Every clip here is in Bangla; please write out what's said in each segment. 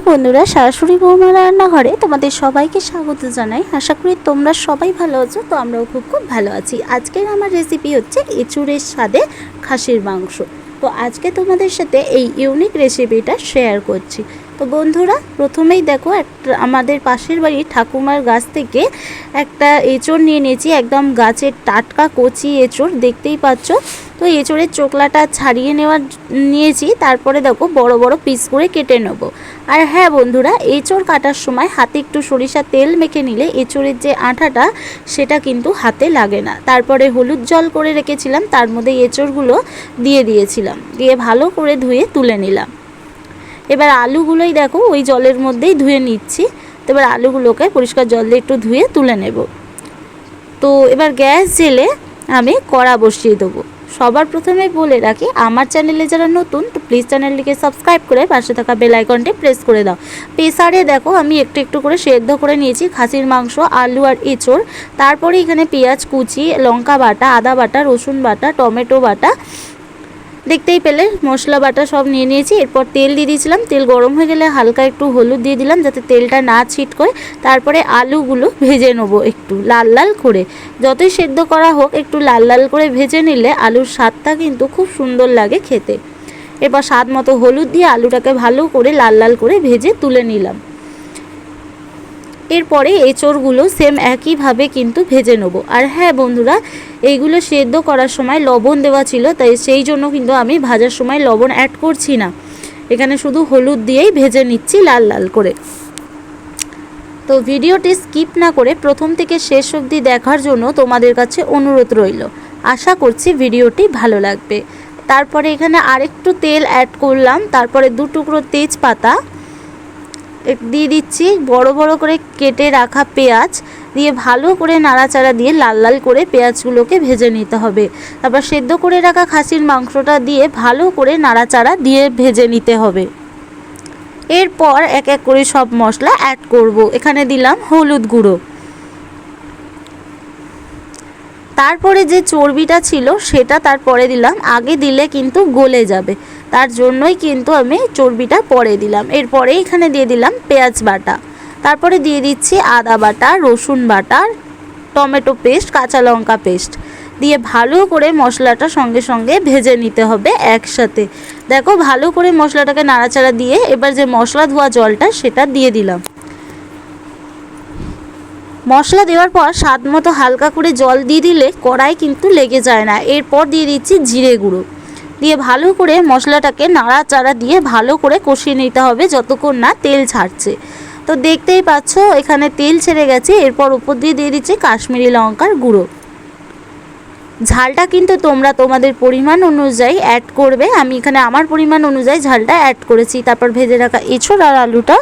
বন্ধুরা, শাশুড়ি বৌমার রান্নাঘরে তোমাদের সবাইকে স্বাগত জানাই। আশা করি তোমরা সবাই ভালো আছো। তো আমরাও খুব ভালো আছি। আজকের আমার রেসিপি হচ্ছে এঁচুড়ের স্বাদে খাসির মাংস। তো আজকে তোমাদের সাথে এই ইউনিক রেসিপিটা শেয়ার করছি। তো বন্ধুরা, প্রথমেই দেখো আমাদের পাশের বাড়ির ঠাকুমার গাছ থেকে একটা এঁচড় নিয়ে নিয়েছি। একদম গাছের টাটকা কচি এঁচড়, দেখতেই পাচ্ছ। তো এঁচড়ের চোকলাটা ছাড়িয়ে নিয়েছি। তারপরে দেখো বড় বড় পিস করে কেটে নেব। আর হ্যাঁ বন্ধুরা, এঁচড় কাটার সময় হাতে একটু সরিষা তেল মেখে নিলে এঁচড়ের যে আঠাটা সেটা কিন্তু হাতে লাগে না। তারপরে হলুদ জল করে রেখেছিলাম, তার মধ্যে এঁচড়গুলো দিয়ে দিয়েছিলাম, দিয়ে ভালো করে ধুয়ে তুলে নিলাম। এবার আলুগুলোই দেখো ওই জলের মধ্যেই ধুয়ে নিচ্ছি। তো এবার আলুগুলোকে পরিষ্কার জল দিয়ে একটু ধুয়ে তুলে নেব। তো এবার গ্যাস জেলে আমি কড়া বসিয়ে দেবো। সবার প্রথমে বলে রাখি, আমার চ্যানেলে যারা নতুন তো প্লিজ চ্যানেলটিকে সাবস্ক্রাইব করে পাশে থাকা বেল আইকনটি প্রেস করে দাও। প্রেসারে দেখো আমি একটু একটু করে সেদ্ধ করে নিয়েছি খাসির মাংস, আলু আর এঁচড়। তারপরে এখানে পেঁয়াজ কুচি, লঙ্কা বাটা, আদা বাটা, রসুন বাটা, টমেটো বাটা, দেখতেই পেলে মশলা বাটা সব নিয়ে নিয়েছি। এরপর তেল দিয়ে দিয়েছিলাম। তেল গরম হয়ে গেলে হালকা একটু হলুদ দিয়ে দিলাম যাতে তেলটা না ছিটকোয়। তারপরে আলুগুলো ভেজে নেবো একটু লাল লাল করে। যতই সেদ্ধ করা হোক, একটু লাল লাল করে ভেজে নিলে আলুর স্বাদটা কিন্তু খুব সুন্দর লাগে খেতে। এবার স্বাদ মতো হলুদ দিয়ে আলুটাকে ভালো করে লাল লাল করে ভেজে তুলে নিলাম। এরপরে এঁচড়গুলো সেম একইভাবে কিন্তু ভেজে নেব। আর হ্যাঁ বন্ধুরা, এইগুলো সেদ্ধ করার সময় লবণ দেওয়া ছিল, তাই সেই জন্য কিন্তু আমি ভাজার সময় লবণ অ্যাড করছি না। এখানে শুধু হলুদ দিয়েই ভেজে নিচ্ছি লাল লাল করে। তো ভিডিওটি স্কিপ না করে প্রথম থেকে শেষ অবধি দেখার জন্য তোমাদের কাছে অনুরোধ রইল। আশা করছি ভিডিওটি ভালো লাগবে। তারপরে এখানে আরেকটু তেল অ্যাড করলাম। তারপরে 2 টুকরো তেজপাতা দিয়ে দিচ্ছি, বড় বড় করে কেটে রাখা পেঁয়াজ দিয়ে ভালো করে নাড়াচাড়া দিয়ে লাল লাল করে পেঁয়াজগুলোকে ভেজে নিতে হবে। তারপর সেদ্ধ করে রাখা খাসির মাংসটা দিয়ে ভালো করে নাড়াচাড়া দিয়ে ভেজে নিতে হবে। এরপর এক এক করে সব মশলা অ্যাড করব। এখানে দিলাম হলুদ গুঁড়ো। তারপরে যে চর্বিটা ছিল সেটা তারপরে দিলাম, আগে দিলে কিন্তু গলে যাবে, তার জন্যই কিন্তু আমি চর্বিটা পরে দিলাম। এরপরে এখানে দিয়ে দিলাম পেঁয়াজ বাটা, তারপরে দিয়ে দিচ্ছি আদা বাটা, রসুন বাটা, টমেটো পেস্ট, কাঁচা লঙ্কা পেস্ট দিয়ে ভালো করে মশলাটা সঙ্গে সঙ্গে ভেজে নিতে হবে একসাথে। দেখো ভালো করে মশলাটাকে নাড়াচাড়া দিয়ে এবার যে মশলা ধোয়া জলটা সেটা দিয়ে দিলাম। মশলা দেওয়ার পর স্বাদ মতো হালকা করে জল দিয়ে দিলে কড়াই কিন্তু লেগে যায় না। এরপর দিয়ে দিচ্ছি জিরে গুঁড়ো, দিয়ে ভালো করে মশলাটাকে নাড়াচাড়া দিয়ে ভালো করে কষিয়ে নিতে হবে যতক্ষণ না তেল ছাড়ছে। তো দেখতেই পাচ্ছ এখানে তেল ছেড়ে গেছে। এরপর উপর দিয়ে দিচ্ছি কাশ্মীরি লঙ্কার গুঁড়ো। ঝালটা কিন্তু তোমরা তোমাদের পরিমাণ অনুযায়ী অ্যাড করবে। আমি এখানে আমার পরিমাণ অনুযায়ী ঝালটা অ্যাড করেছি। তারপর ভেজে রাখা এঁচড় আর আলুটা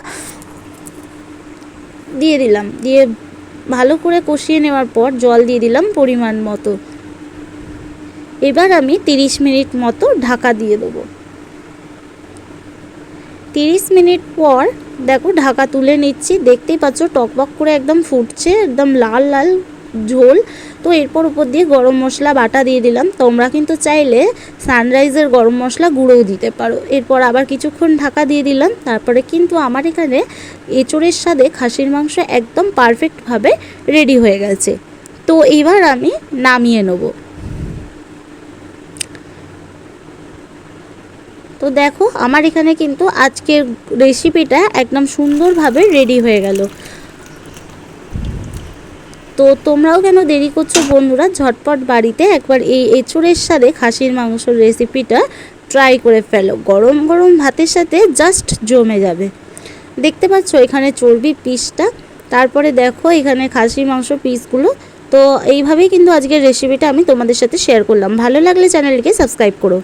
দিয়ে দিলাম, দিয়ে ভালো করে কষিয়ে নেওয়ার পর জল দিয়ে দিলাম পরিমাণ মতো। এবার আমি 30 মিনিট মতো ঢাকা দিয়ে দেবো। 30 মিনিট পর দেখো ঢাকা তুলে নিচ্ছি। দেখতেই পাচ্ছ টকবক করে একদম ফুটছে, একদম লাল লাল ঝোল। তো এরপর উপর দিয়ে গরম মশলা বাটা দিয়ে দিলাম। তোমরা কিন্তু চাইলে সানরাইজের গরম মশলা গুঁড়োও দিতে পারো। এরপর আবার কিছুক্ষণ ঢাকা দিয়ে দিলাম। তারপরে কিন্তু আমার এখানে এঁচড়ের স্বাদে খাসির মাংস একদম পারফেক্টভাবে রেডি হয়ে গেছে। তো এবার আমি নামিয়ে নেব। তো দেখো আমার এখানে কিন্তু আজকের রেসিপিটা একদম সুন্দরভাবে রেডি হয়ে গেল। তো তোমরাও কেন দেরি করছো বন্ধুরা, ঝটপট বাড়িতে একবার এই এঁচড়ের স্বাদে খাসির মাংসের রেসিপিটা ট্রাই করে ফেলো। গরম গরম ভাতের সাথে জাস্ট জমে যাবে। দেখতে পাচ্ছ এখানে চর্বির পিসটা, তারপরে দেখো এখানে খাসির মাংস পিসগুলো। তো এইভাবেই কিন্তু আজকের রেসিপিটা আমি তোমাদের সাথে শেয়ার করলাম। ভালো লাগলে চ্যানেলটিকে সাবস্ক্রাইব করো।